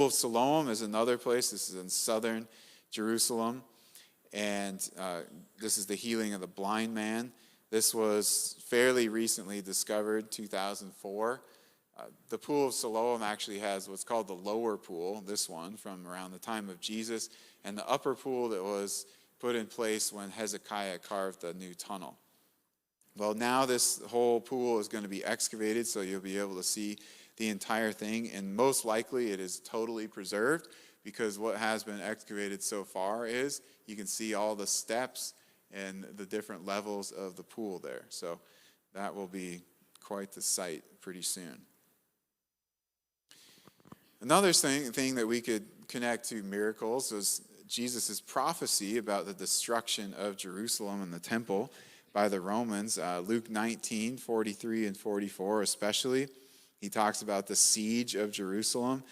Pool of Siloam is another place. This is in southern Jerusalem. And this is the healing of the blind man. This was fairly recently discovered, 2004. The Pool of Siloam actually has what's called the lower pool, this one, from around the time of Jesus, and the upper pool that was put in place when Hezekiah carved the new tunnel. Well, now this whole pool is going to be excavated, so you'll be able to see the entire thing, and most likely it is totally preserved, because what has been excavated so far is you can see all the steps and the different levels of the pool there. So that will be quite the sight pretty soon. Another thing that we could connect to miracles was Jesus' prophecy about the destruction of Jerusalem and the temple by the Romans. Luke 19, 43 and 44 especially. He talks about the siege of Jerusalem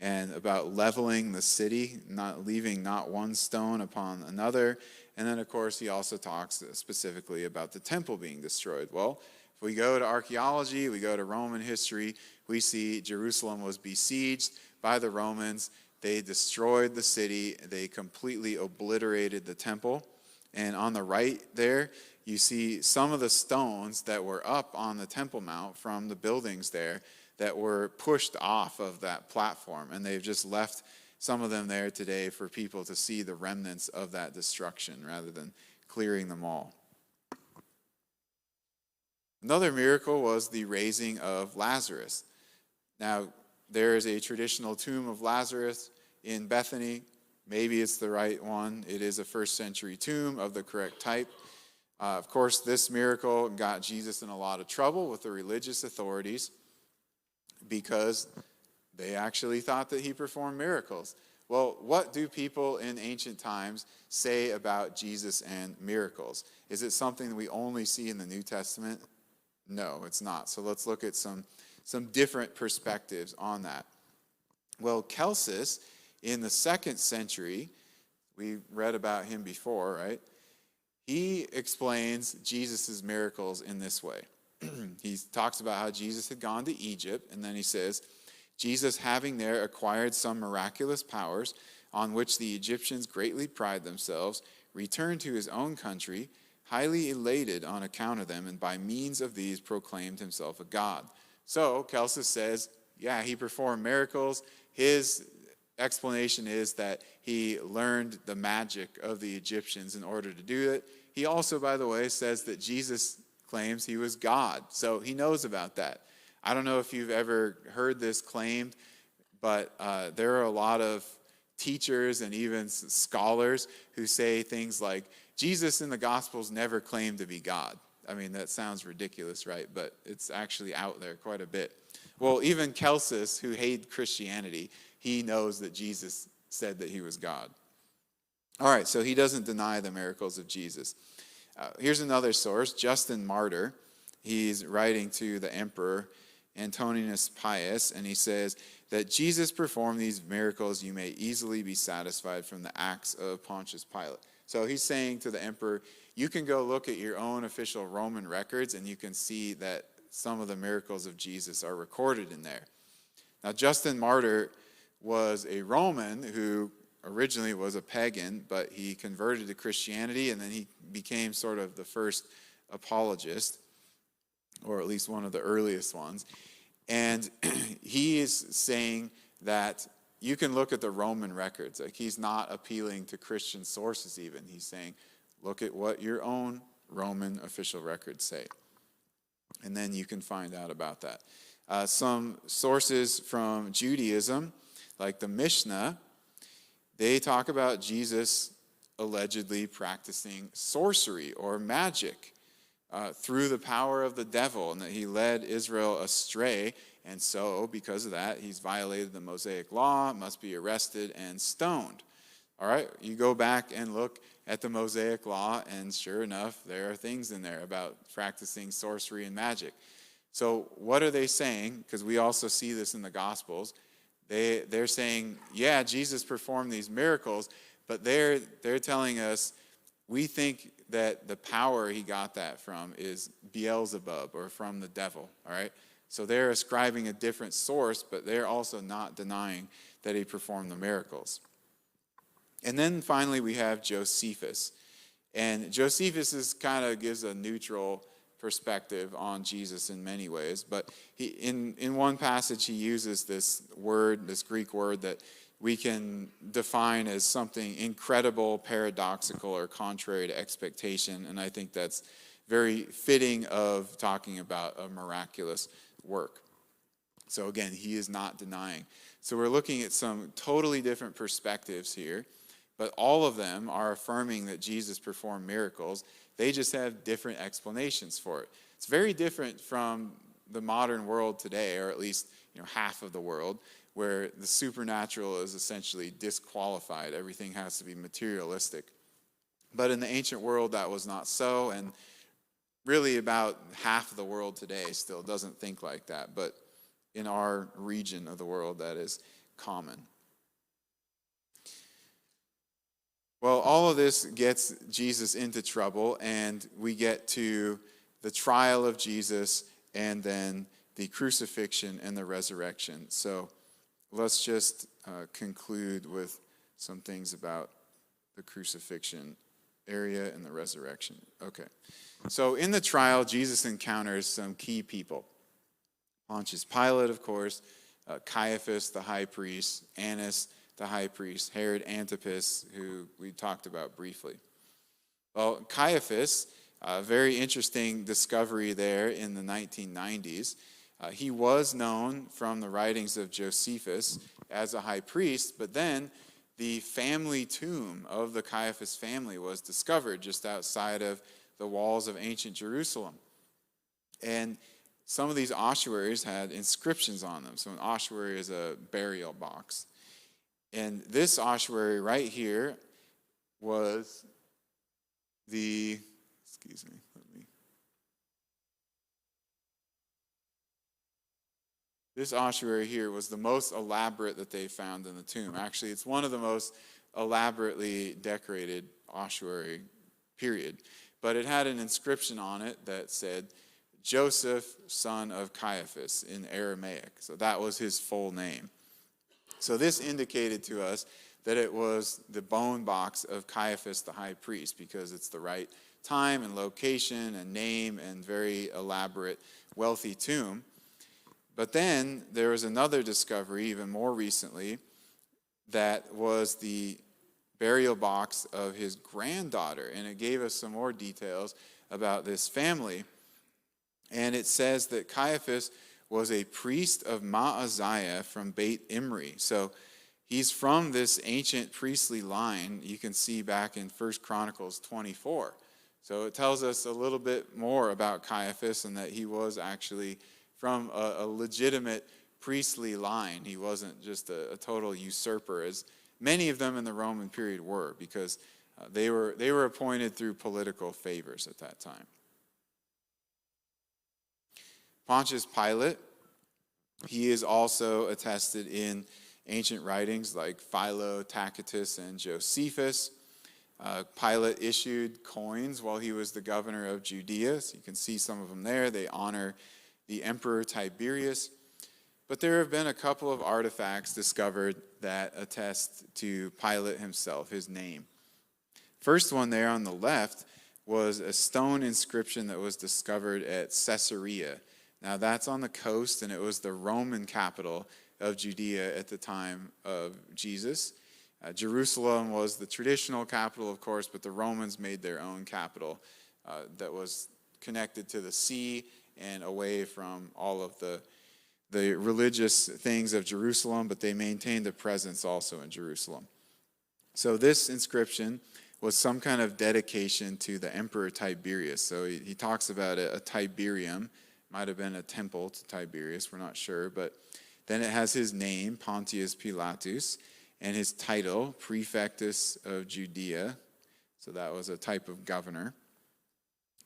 and about leveling the city, not leaving not one stone upon another. And then, of course, he also talks specifically about the temple being destroyed. Well, if we go to archaeology, we go to Roman history, we see Jerusalem was besieged by the Romans. They destroyed the city. They completely obliterated the temple. And on the right there, you see some of the stones that were up on the Temple Mount from the buildings there that were pushed off of that platform. And they've just left some of them there today for people to see the remnants of that destruction rather than clearing them all. Another miracle was the raising of Lazarus. Now, there is a traditional tomb of Lazarus in Bethany. Maybe it's the right one. It is a first century tomb of the correct type. Of course, this miracle got Jesus in a lot of trouble with the religious authorities because they actually thought that he performed miracles. Well, what do people in ancient times say about Jesus and miracles? Is it something that we only see in the New Testament? No, it's not. So let's look at some different perspectives on that. Well, Celsus, in the 2nd century, we read about him before, right? He explains Jesus' miracles in this way. He talks about how Jesus had gone to Egypt, and then he says, Jesus, having there acquired some miraculous powers on which the Egyptians greatly pride themselves, returned to his own country, highly elated on account of them, and by means of these proclaimed himself a god. So Celsus says, yeah, he performed miracles. His explanation is that he learned the magic of the Egyptians in order to do it. He also, by the way, says that Jesus claims he was God. So he knows about that. I don't know if you've ever heard this claimed, but there are a lot of teachers and even scholars who say things like, Jesus in the Gospels never claimed to be God. I mean, that sounds ridiculous, right? But it's actually out there quite a bit. Well, even Celsus, who hated Christianity, he knows that Jesus said that he was God. All right, so he doesn't deny the miracles of Jesus. Here's another source, Justin Martyr. He's writing to the emperor Antoninus Pius, and he says that Jesus performed these miracles, you may easily be satisfied from the acts of Pontius Pilate. So he's saying to the emperor, you can go look at your own official Roman records, and you can see that some of the miracles of Jesus are recorded in there. Now, Justin Martyr was a Roman who originally was a pagan, but he converted to Christianity, and then he became sort of the first apologist, or at least one of the earliest ones. And he is saying that you can look at the Roman records. Like, he's not appealing to Christian sources even. He's saying, look at what your own Roman official records say. And then you can find out about that. Some sources from Judaism, like the Mishnah, they talk about Jesus allegedly practicing sorcery or magic through the power of the devil, and that he led Israel astray. And so, because of that, he's violated the Mosaic law, must be arrested and stoned. All right, you go back and look at the Mosaic law, and sure enough, there are things in there about practicing sorcery and magic. So what are they saying? Because we also see this in the Gospels. They're saying, yeah, Jesus performed these miracles, but they're telling us, we think that the power he got that from is Beelzebub, or from the devil, all right? So they're ascribing a different source, but they're also not denying that he performed the miracles. And then finally we have Josephus. And Josephus kind of gives a neutral perspective on Jesus in many ways. But in one passage he uses this Greek word that we can define as something incredible, paradoxical, or contrary to expectation. And I think that's very fitting of talking about a miraculous work. So again, he is not denying. So we're looking at some totally different perspectives here, but all of them are affirming that Jesus performed miracles. They just have different explanations for it. It's very different from the modern world today, or at least half of the world, where the supernatural is essentially disqualified. Everything has to be materialistic. But in the ancient world, that was not so, and really about half of the world today still doesn't think like that. But in our region of the world, that is common. Well, all of this gets Jesus into trouble, and we get to the trial of Jesus and then the crucifixion and the resurrection. So let's just conclude with some things about the crucifixion area and the resurrection. Okay. So in the trial, Jesus encounters some key people. Pontius Pilate, of course, Caiaphas, the high priest, Annas, the high priest, Herod Antipas, who we talked about briefly. Well, Caiaphas, a very interesting discovery there in the 1990s. He was known from the writings of Josephus as a high priest, but then the family tomb of the Caiaphas family was discovered just outside of the walls of ancient Jerusalem. And some of these ossuaries had inscriptions on them. So an ossuary is a burial box. And this ossuary right here was this ossuary here was the most elaborate that they found in the tomb. Actually, it's one of the most elaborately decorated ossuary, period. But it had an inscription on it that said, Joseph, son of Caiaphas, in Aramaic. So that was his full name. So this indicated to us that it was the bone box of Caiaphas the high priest, because it's the right time and location and name and very elaborate, wealthy tomb. But then there was another discovery, even more recently, that was the burial box of his granddaughter. And it gave us some more details about this family. And it says that Caiaphas was a priest of Maaziah from Beit Imri. So he's from this ancient priestly line you can see back in 1 Chronicles 24. So it tells us a little bit more about Caiaphas and that he was actually from a legitimate priestly line. He wasn't just a total usurper, as many of them in the Roman period were, because they were appointed through political favors at that time. Pontius Pilate, he is also attested in ancient writings like Philo, Tacitus, and Josephus. Pilate issued coins while he was the governor of Judea. So you can see some of them there. They honor the Emperor Tiberius. But there have been a couple of artifacts discovered that attest to Pilate himself, his name. First one there on the left was a stone inscription that was discovered at Caesarea. Now that's on the coast, and it was the Roman capital of Judea at the time of Jesus. Jerusalem was the traditional capital, of course, but the Romans made their own capital that was connected to the sea and away from all of the religious things of Jerusalem, but they maintained a presence also in Jerusalem. So this inscription was some kind of dedication to the Emperor Tiberius. So he talks about a Tiberium. Might have been a temple to Tiberius, we're not sure. But then it has his name, Pontius Pilatus, and his title, Prefectus of Judea. So that was a type of governor.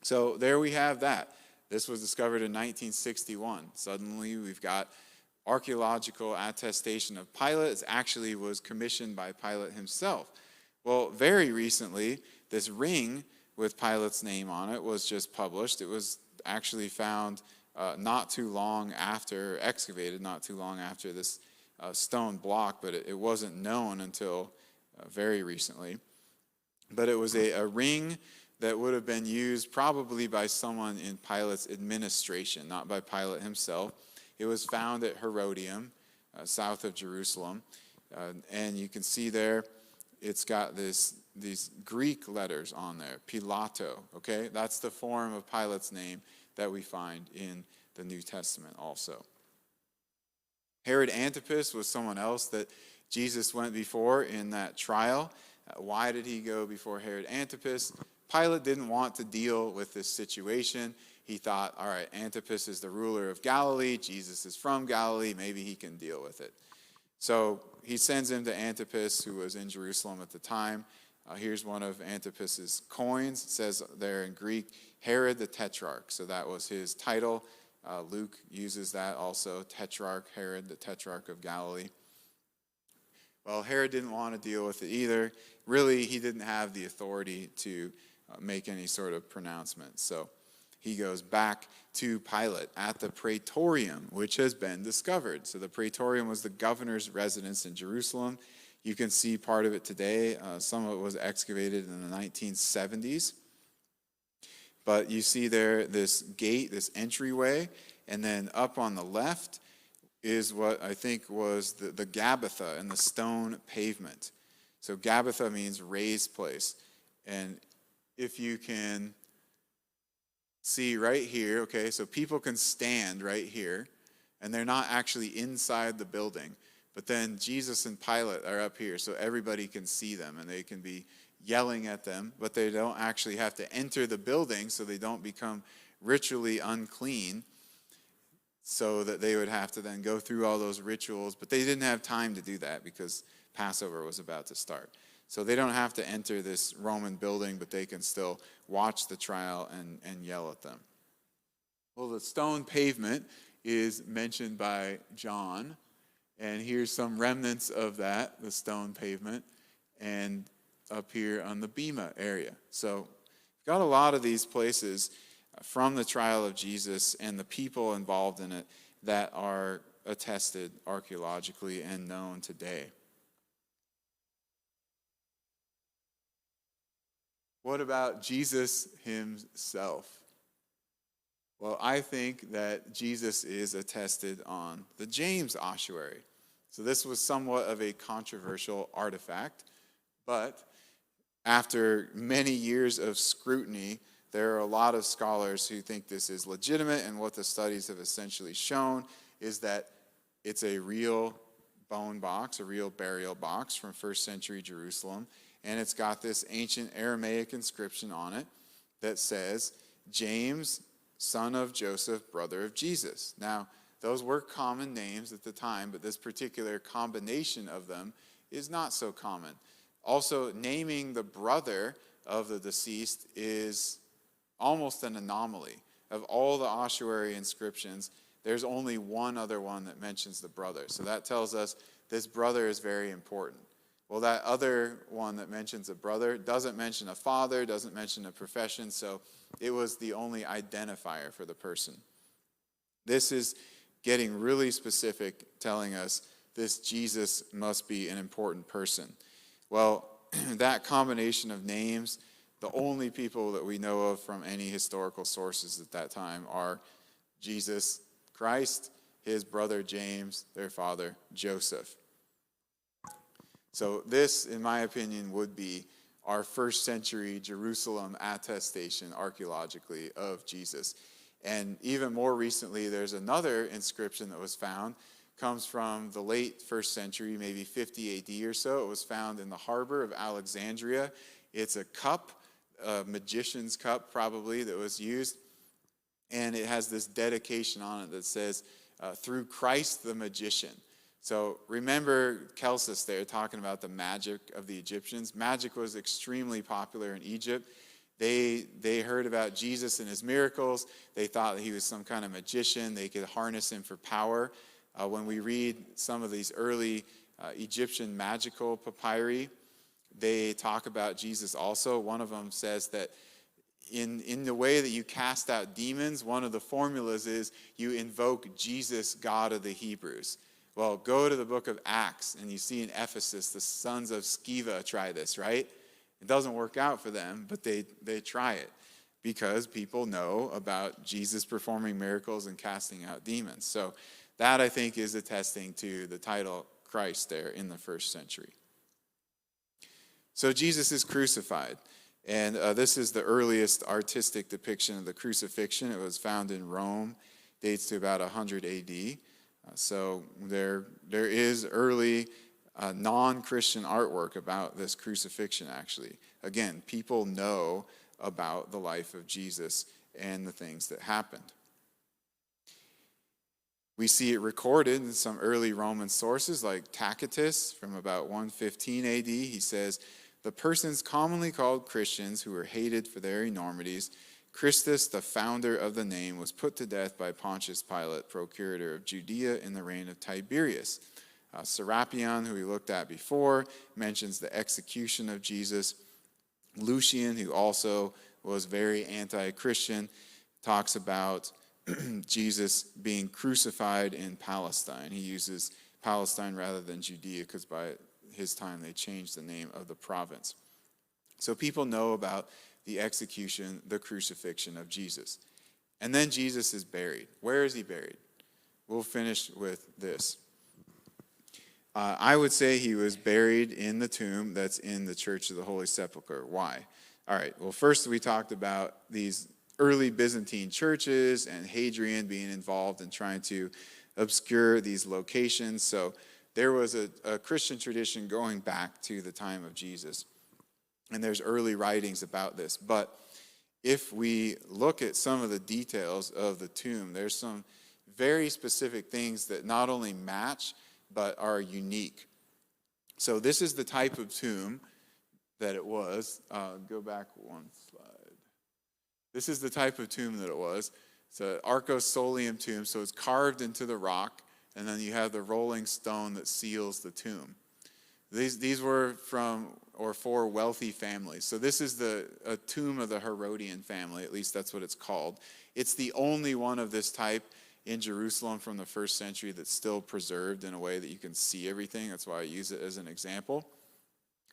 So there we have that. This was discovered in 1961. Suddenly we've got archaeological attestation of Pilate. It actually was commissioned by Pilate himself. Well, very recently, this ring with Pilate's name on it was just published. It was actually found excavated not too long after this stone block, but it wasn't known until very recently. But it was a ring that would have been used probably by someone in Pilate's administration, not by Pilate himself. It was found at Herodium, south of Jerusalem. And you can see there, it's got these Greek letters on there, Pilato, okay? That's the form of Pilate's name that we find in the New Testament also. Herod Antipas was someone else that Jesus went before in that trial. Why did he go before Herod Antipas? Pilate didn't want to deal with this situation. He thought, all right, Antipas is the ruler of Galilee. Jesus is from Galilee. Maybe he can deal with it. So he sends him to Antipas, who was in Jerusalem at the time. Here's one of Antipas's coins. It says there in Greek, Herod the Tetrarch. So that was his title. Luke uses that also, Tetrarch, Herod the Tetrarch of Galilee. Well, Herod didn't want to deal with it either. Really, he didn't have the authority to make any sort of pronouncement. So he goes back to Pilate at the Praetorium, which has been discovered. So the Praetorium was the governor's residence in Jerusalem. You can see part of it today. Some of it was excavated in the 1970s. But you see there this gate, this entryway, and then up on the left is what I think was the Gabbatha and the stone pavement. So Gabbatha means raised place. And if you can see right here, okay, so people can stand right here, and they're not actually inside the building. But then Jesus and Pilate are up here, so everybody can see them, and they can be yelling at them, but they don't actually have to enter the building, so they don't become ritually unclean, so that they would have to then go through all those rituals. But they didn't have time to do that because Passover was about to start. So they don't have to enter this Roman building, but they can still watch the trial and yell at them. Well, the stone pavement is mentioned by John, and here's some remnants of that, the stone pavement, and up here on the Bema area. So we've got a lot of these places from the trial of Jesus and the people involved in it that are attested archaeologically and known today. What about Jesus himself? Well, I think that Jesus is attested on the James ossuary. So this was somewhat of a controversial artifact, but after many years of scrutiny, there are a lot of scholars who think this is legitimate, and what the studies have essentially shown is that it's a real bone box, a real burial box from first century Jerusalem, and it's got this ancient Aramaic inscription on it that says, James, son of Joseph, brother of Jesus. Now, those were common names at the time, but this particular combination of them is not so common. Also, naming the brother of the deceased is almost an anomaly. Of all the ossuary inscriptions, there's only one other one that mentions the brother. So that tells us this brother is very important. Well, that other one that mentions a brother doesn't mention a father, doesn't mention a profession, so it was the only identifier for the person. This is getting really specific, telling us this Jesus must be an important person. Well, that combination of names, the only people that we know of from any historical sources at that time are Jesus Christ, his brother James, their father Joseph. So this, in my opinion, would be our first century Jerusalem attestation archaeologically of Jesus. And even more recently, there's another inscription that was found, comes from the late first century, maybe 50 AD or so. It was found in the harbor of Alexandria. It's a cup, a magician's cup probably, that was used. And it has this dedication on it that says, through Christ the magician. So remember Celsus there talking about the magic of the Egyptians. Magic was extremely popular in Egypt. They heard about Jesus and his miracles. They thought that he was some kind of magician. They could harness him for power. When we read some of these early Egyptian magical papyri, they talk about Jesus also. One of them says that in the way that you cast out demons, one of the formulas is you invoke Jesus, God of the Hebrews. Well, go to the book of Acts, and you see in Ephesus, the sons of Sceva try this, right? It doesn't work out for them, but they try it because people know about Jesus performing miracles and casting out demons. So that, I think, is attesting to the title Christ there in the first century. So Jesus is crucified, and this is the earliest artistic depiction of the crucifixion. It was found in Rome, dates to about 100 AD. So there is early non-Christian artwork about this crucifixion, actually. Again, people know about the life of Jesus and the things that happened. We see it recorded in some early Roman sources like Tacitus from about 115 AD. He says, "The persons commonly called Christians who were hated for their enormities, Christus, the founder of the name, was put to death by Pontius Pilate, procurator of Judea in the reign of Tiberius." Serapion, who we looked at before, mentions the execution of Jesus. Lucian, who also was very anti-Christian, talks about Jesus being crucified in Palestine. He uses Palestine rather than Judea because by his time they changed the name of the province. So people know about the execution, the crucifixion of Jesus. And then Jesus is buried. Where is he buried? We'll finish with this. I would say he was buried in the tomb that's in the Church of the Holy Sepulchre. Why? All right, well, first we talked about these early Byzantine churches and Hadrian being involved in trying to obscure these locations. So there was a Christian tradition going back to the time of Jesus. And there's early writings about this. But if we look at some of the details of the tomb, there's some very specific things that not only match, but are unique. So this is the type of tomb that it was. Go back one slide. This is the type of tomb that it was. It's an Archaeology tomb, so it's carved into the rock, and then you have the rolling stone that seals the tomb. These were for wealthy families. So this is a tomb of the Herodian family, at least that's what it's called. It's the only one of this type in Jerusalem from the first century that's still preserved in a way that you can see everything. That's why I use it as an example.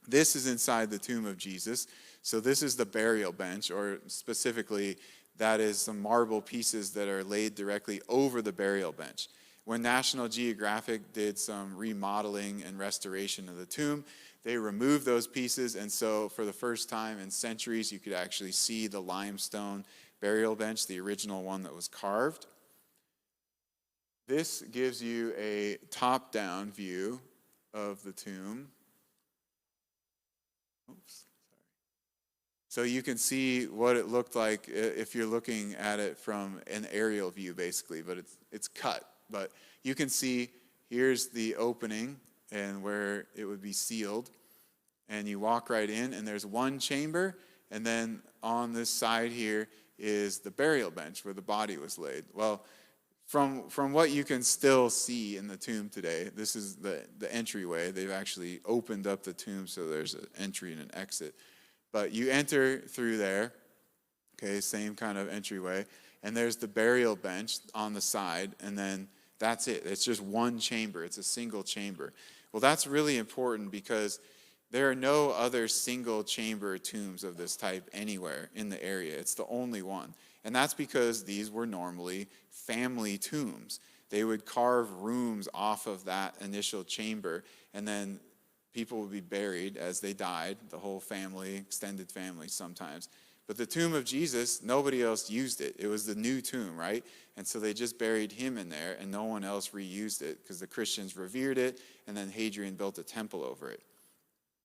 This is inside the tomb of Jesus. So this is the burial bench, or specifically, that is some marble pieces that are laid directly over the burial bench. When National Geographic did some remodeling and restoration of the tomb, they removed those pieces, and so for the first time in centuries, you could actually see the limestone burial bench, the original one that was carved. This gives you a top-down view of the tomb. Oops, sorry. So you can see what it looked like if you're looking at it from an aerial view, basically, but it's cut. But you can see here's the opening and where it would be sealed. And you walk right in, and there's one chamber, and then on this side here is the burial bench where the body was laid. Well, from what you can still see in the tomb today, this is the entryway. They've actually opened up the tomb so there's an entry and an exit. But you enter through there, okay, same kind of entryway, and there's the burial bench on the side, and then that's it. It's just one chamber. It's a single chamber. Well, that's really important because there are no other single chamber tombs of this type anywhere in the area. It's the only one. And that's because these were normally family tombs. They would carve rooms off of that initial chamber, and then people would be buried as they died, the whole family, extended family sometimes. But the tomb of Jesus, nobody else used it. It was the new tomb, right? And so they just buried him in there, and no one else reused it because the Christians revered it, and then Hadrian built a temple over it.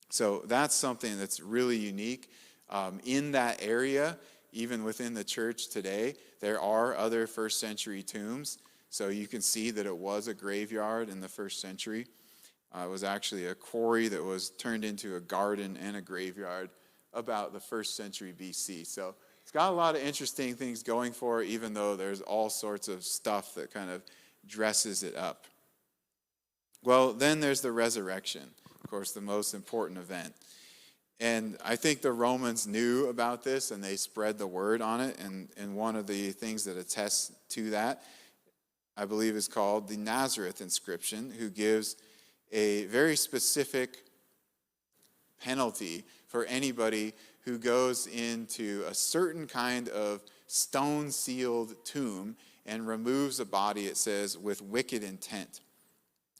So that's something that's really unique. In that area, even within the church today, there are other first century tombs. So you can see that it was a graveyard in the first century. It was actually a quarry that was turned into a garden and a graveyard about the first century BC. So it's got a lot of interesting things going for it, even though there's all sorts of stuff that kind of dresses it up. Well, then there's the resurrection, of course, the most important event. And I think the Romans knew about this, and they spread the word on it. And one of the things that attests to that I believe is called the Nazareth inscription, who gives a very specific penalty for anybody who goes into a certain kind of stone-sealed tomb and removes a body, it says, with wicked intent.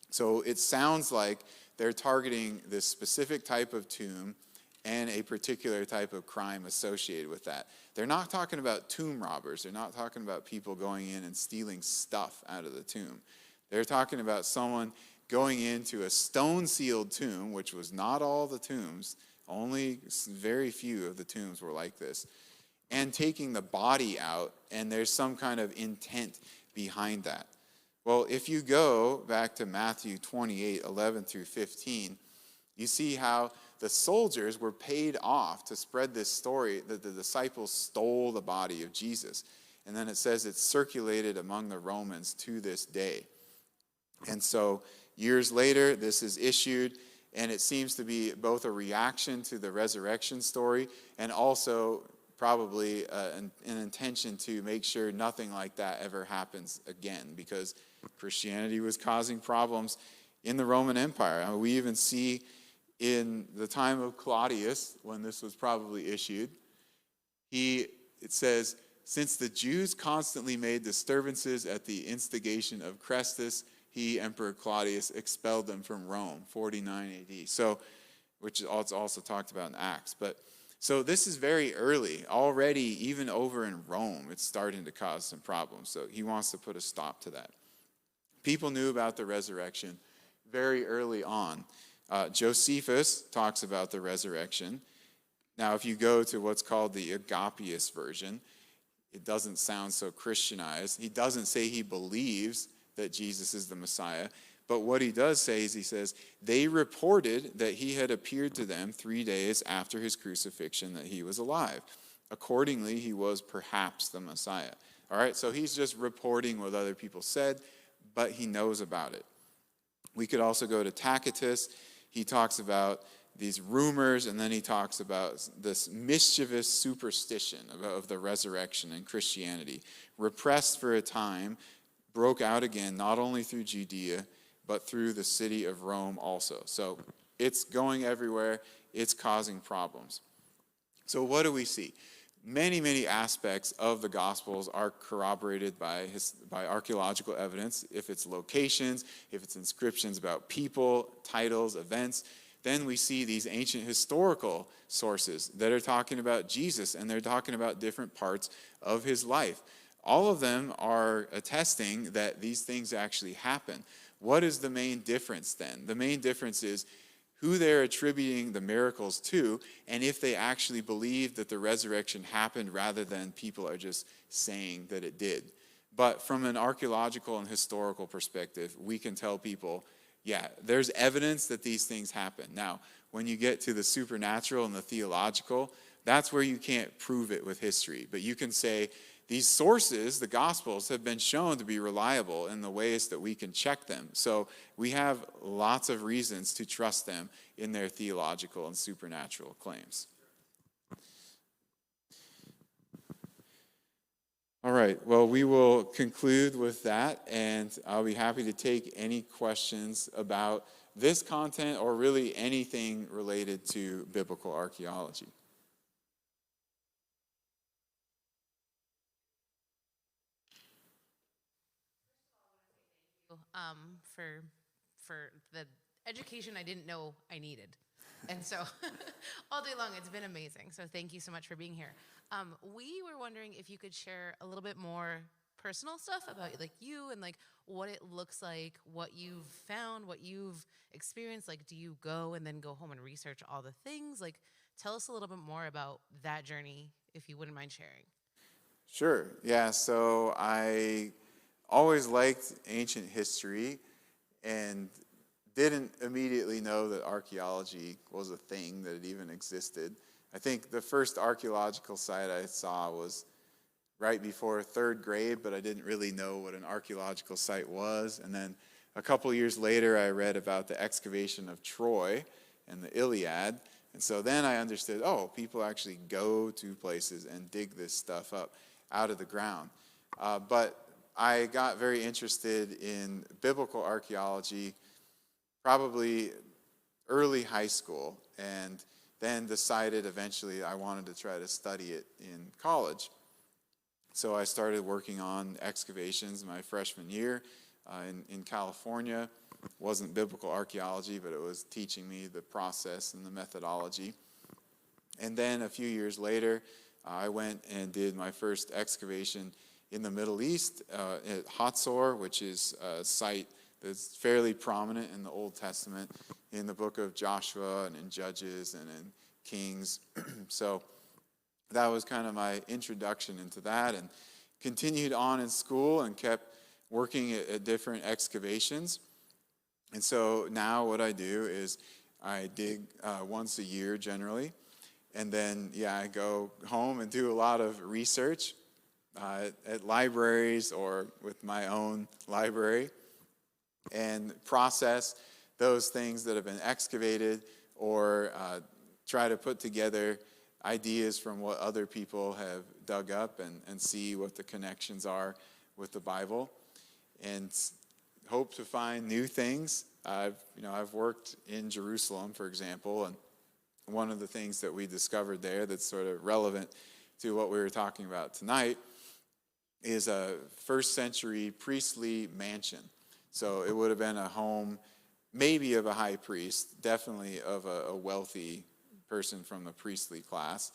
So it sounds like they're targeting this specific type of tomb and a particular type of crime associated with that. They're not talking about tomb robbers. They're not talking about people going in and stealing stuff out of the tomb. They're talking about someone going into a stone-sealed tomb, which was not all the tombs. Only very few of the tombs were like this. And taking the body out, and there's some kind of intent behind that. Well, if you go back to Matthew 28, 11 through 15, you see how the soldiers were paid off to spread this story that the disciples stole the body of Jesus. And then it says it's circulated among the Romans to this day. And so years later, this is issued, and it seems to be both a reaction to the resurrection story and also probably an intention to make sure nothing like that ever happens again, because Christianity was causing problems in the Roman Empire. I mean, we even see in the time of Claudius, when this was probably issued, it says, since the Jews constantly made disturbances at the instigation of Chrestus, he, Emperor Claudius, expelled them from Rome, 49 AD. So, which is also talked about in Acts. But so this is very early. Already, even over in Rome, it's starting to cause some problems. So he wants to put a stop to that. People knew about the resurrection very early on. Josephus talks about the resurrection. Now, if you go to what's called the Agapius version, it doesn't sound so Christianized. He doesn't say he believes that Jesus is the Messiah, but what he does say is he says, they reported that he had appeared to them 3 days after his crucifixion, that he was alive. Accordingly, he was perhaps the Messiah. All right, so he's just reporting what other people said, but he knows about it. We could also go to Tacitus. He talks about these rumors, and then he talks about this mischievous superstition of the resurrection in Christianity. Repressed for a time, broke out again, not only through Judea, but through the city of Rome also. So it's going everywhere. It's causing problems. So what do we see? Many, many aspects of the Gospels are corroborated by archaeological evidence. If it's locations, if it's inscriptions about people, titles, events, then we see these ancient historical sources that are talking about Jesus, and they're talking about different parts of his life. All of them are attesting that these things actually happen. What is the main difference then? The main difference is who they're attributing the miracles to, and if they actually believe that the resurrection happened rather than people are just saying that it did. But from an archaeological and historical perspective, we can tell people, yeah, there's evidence that these things happen. Now, when you get to the supernatural and the theological, that's where you can't prove it with history. But you can say, these sources, the Gospels, have been shown to be reliable in the ways that we can check them. So we have lots of reasons to trust them in their theological and supernatural claims. All right, well, we will conclude with that, and I'll be happy to take any questions about this content or really anything related to biblical archaeology. For the education I didn't know I needed. And so all day long, it's been amazing. So thank you so much for being here. We were wondering if you could share a little bit more personal stuff about like you and like what it looks like, what you've found, what you've experienced. Like, do you go and then go home and research all the things? Like, tell us a little bit more about that journey, if you wouldn't mind sharing. Sure, yeah, so I always liked ancient history and didn't immediately know that archaeology was a thing, that it even existed. I think the first archaeological site I saw was right before third grade, but I didn't really know what an archaeological site was. And then a couple years later, I read about the excavation of Troy and the Iliad. And so then I understood, oh, people actually go to places and dig this stuff up out of the ground. But I got very interested in biblical archaeology probably early high school, and then decided eventually I wanted to try to study it in college. So I started working on excavations my freshman year in California. It wasn't biblical archaeology, but it was teaching me the process and the methodology. And then a few years later, I went and did my first excavation in the Middle East at Hatzor, which is a site that's fairly prominent in the Old Testament, in the book of Joshua and in Judges and in Kings. So that was kind of my introduction into that, and continued on in school and kept working at different excavations. And so now what I do is I dig once a year generally, and then I go home and do a lot of research at libraries or with my own library, and process those things that have been excavated, or try to put together ideas from what other people have dug up and see what the connections are with the Bible, and hope to find new things. I've worked in Jerusalem, for example, and one of the things that we discovered there that's sort of relevant to what we were talking about tonight is a first century priestly mansion. So it would have been a home maybe of a high priest, definitely of a wealthy person from the priestly class.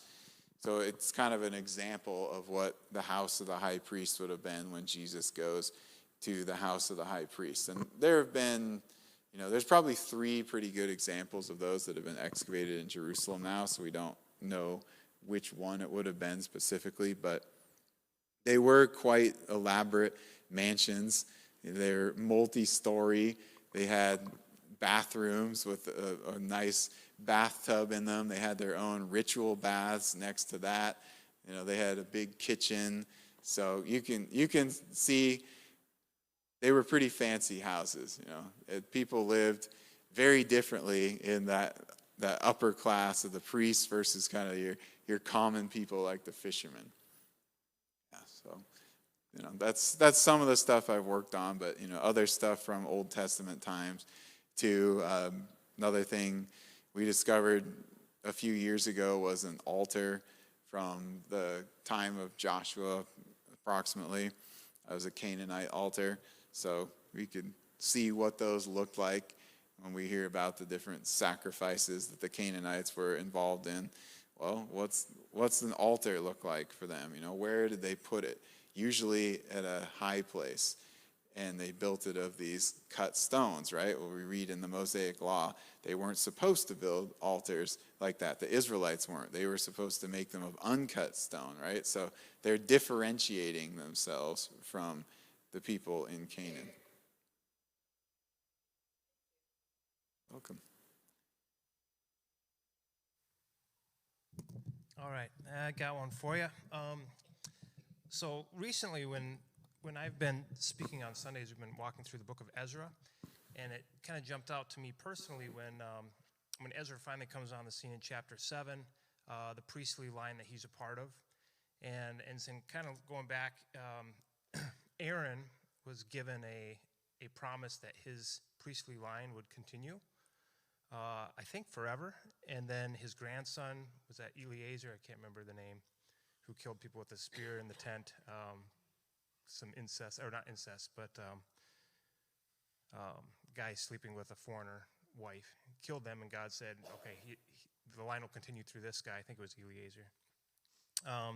So it's kind of an example of what the house of the high priest would have been when Jesus goes to the house of the high priest. And there have been, there's probably 3 pretty good examples of those that have been excavated in Jerusalem now, so we don't know which one it would have been specifically, but they were quite elaborate mansions. They're multi-story. They had bathrooms with a nice bathtub in them. They had their own ritual baths next to that. They had a big kitchen. So you can see they were pretty fancy houses. People lived very differently in that upper class of the priests versus kind of your common people like the fishermen. So that's some of the stuff I've worked on, but other stuff from Old Testament times to another thing we discovered a few years ago was an altar from the time of Joshua, approximately. It was a Canaanite altar, so we could see what those looked like when we hear about the different sacrifices that the Canaanites were involved in. Well, what's an altar look like for them? Where did they put it? Usually at a high place, and they built it of these cut stones, right? Well, we read in the Mosaic Law, they weren't supposed to build altars like that. The Israelites weren't. They were supposed to make them of uncut stone, right? So they're differentiating themselves from the people in Canaan. Welcome. All right, I got one for you. So recently, when I've been speaking on Sundays, we've been walking through the book of Ezra, and it kind of jumped out to me personally when Ezra finally comes on the scene in chapter 7, the priestly line that he's a part of, and in kind of going back, Aaron was given a promise that his priestly line would continue, I think forever, and then his grandson, was that Eleazar? I can't remember the name, who killed people with a spear in the tent, some incest, or not incest, but guy sleeping with a foreigner wife, killed them, and God said, okay, the line will continue through this guy. I think it was Eleazar.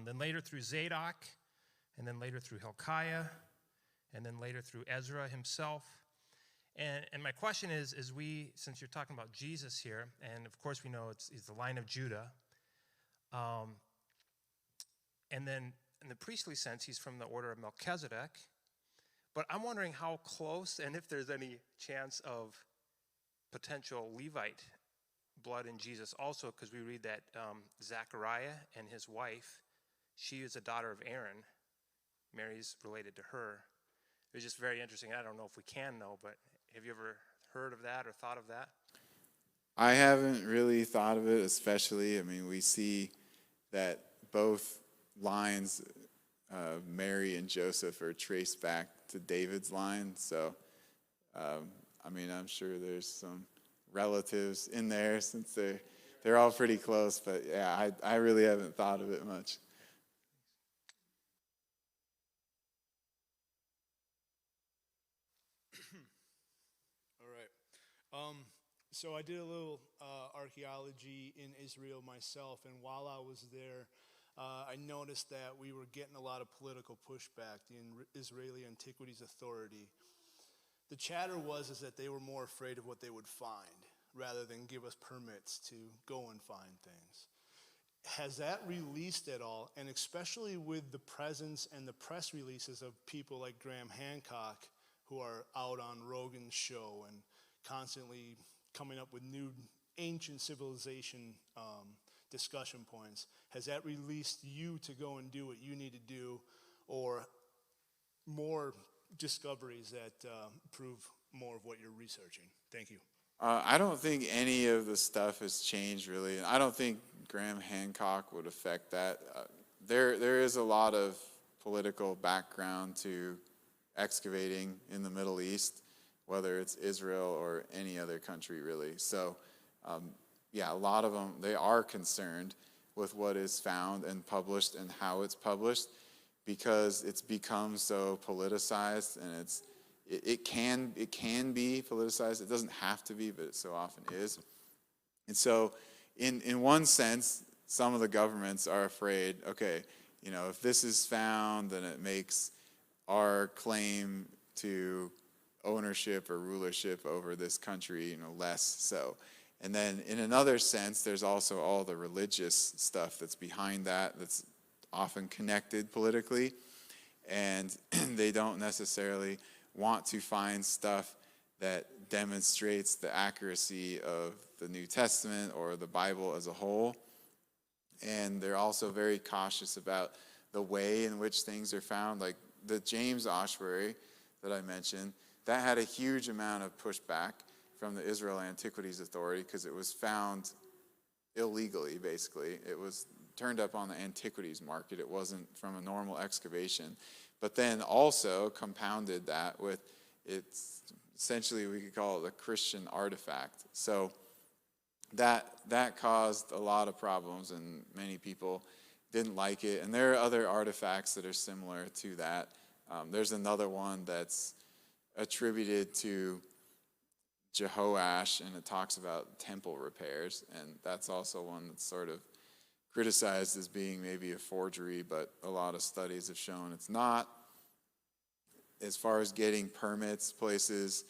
Then later through Zadok, and then later through Hilkiah, and then later through Ezra himself. And my question is since you're talking about Jesus here, and of course we know he's the line of Judah, and then in the priestly sense, he's from the order of Melchizedek. But I'm wondering how close, and if there's any chance of potential Levite blood in Jesus also, because we read that Zechariah and his wife, she is a daughter of Aaron. Mary's related to her. It was just very interesting. I don't know if we can know, but have you ever heard of that or thought of that? I haven't really thought of it, especially. We see that both lines Mary and Joseph are traced back to David's line. So, I mean, I'm sure there's some relatives in there since they're all pretty close. But yeah, I really haven't thought of it much. All right. So I did a little archaeology in Israel myself, and while I was there, I noticed that we were getting a lot of political pushback. The Israeli Antiquities Authority. The chatter was that they were more afraid of what they would find rather than give us permits to go and find things. Has that released at all? And especially with the presence and the press releases of people like Graham Hancock, who are out on Rogan's show and constantly coming up with new ancient civilization discussion points, has that released you to go and do what you need to do, or more discoveries that prove more of what you're researching? Thank you. I don't think any of the stuff has changed really. I don't think Graham Hancock would affect that. There is a lot of political background to excavating in the Middle East, whether it's Israel or any other country really. So yeah, a lot of them, they are concerned with what is found and published and how it's published, because it's become so politicized, and it can be politicized. It doesn't have to be, but it so often is. And so in one sense, some of the governments are afraid, okay, you know, if this is found, then it makes our claim to ownership or rulership over this country, you know, less so. And then in another sense, there's also all the religious stuff that's behind that, that's often connected politically, and they don't necessarily want to find stuff that demonstrates the accuracy of the New Testament or the Bible as a whole. And they're also very cautious about the way in which things are found. Like the James ossuary that I mentioned, that had a huge amount of pushback from the Israel Antiquities Authority because it was found illegally, basically. It was turned up on the antiquities market. It wasn't from a normal excavation. But then also compounded that with, it's essentially, we could call it a Christian artifact. So that caused a lot of problems, and many people didn't like it. And there are other artifacts that are similar to that. There's another one that's attributed to Jehoash, and it talks about temple repairs, and that's also one that's sort of criticized as being maybe a forgery, but a lot of studies have shown it's not. As far as getting permits, places,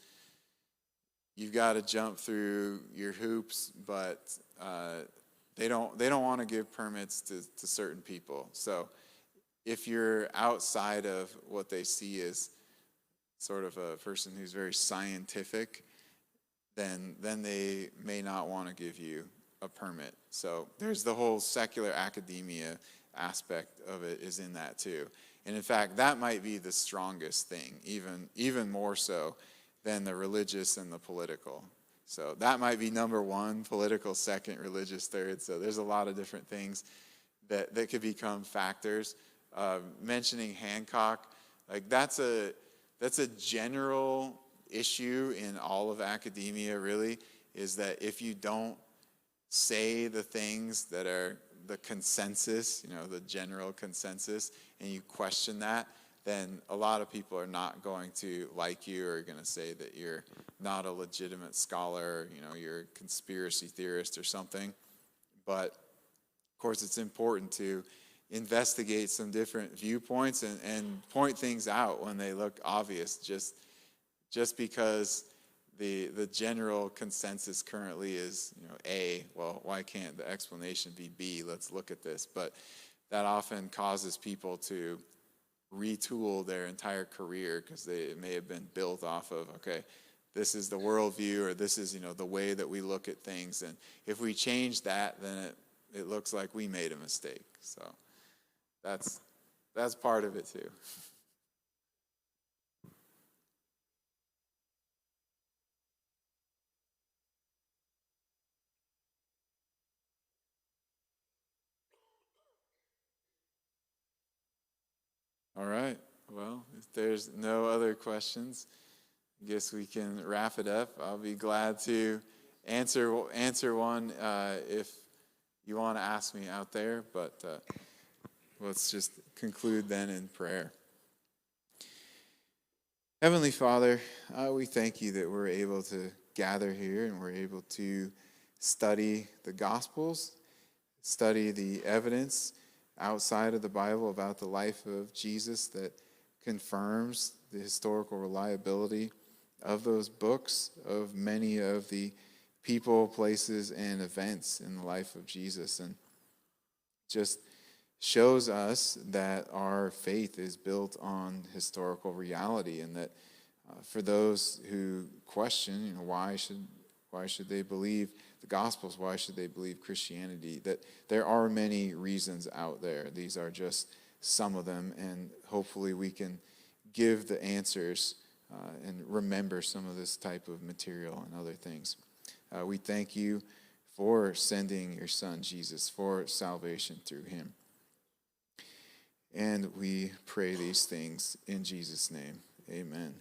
you've got to jump through your hoops, but they don't want to give permits to certain people. So if you're outside of what they see as sort of a person who's very scientific, then they may not want to give you a permit. So there's the whole secular academia aspect of it is in that too. And in fact, that might be the strongest thing, even more so than the religious and the political. So that might be number one, political second, religious third. So there's a lot of different things that could become factors. Mentioning Hancock, like that's a general issue in all of academia really, is that if you don't say the things that are the consensus, you know, the general consensus, and you question that, then a lot of people are not going to like you, or are going to say that you're not a legitimate scholar, you know, you're a conspiracy theorist or something. But of course, it's important to investigate some different viewpoints and point things out when they look obvious. Just because the general consensus currently is, you know, A, well, why can't the explanation be B? Let's look at this. But that often causes people to retool their entire career because it may have been built off of, okay, this is the worldview, or this is, you know, the way that we look at things. And if we change that, then it looks like we made a mistake. So that's part of it too. All right. Well, if there's no other questions, I guess we can wrap it up. I'll be glad to answer one if you want to ask me out there, but let's just conclude then in prayer. Heavenly Father, we thank you that we're able to gather here and we're able to study the Gospels, study the evidence outside of the Bible about the life of Jesus that confirms the historical reliability of those books, of many of the people, places, and events in the life of Jesus, and just shows us that our faith is built on historical reality, and that for those who question, why should they believe the Gospels? Why should they believe Christianity? That there are many reasons out there. These are just some of them, and hopefully we can give the answers and remember some of this type of material and other things. We thank you for sending your Son, Jesus, for salvation through him. And we pray these things in Jesus' name. Amen.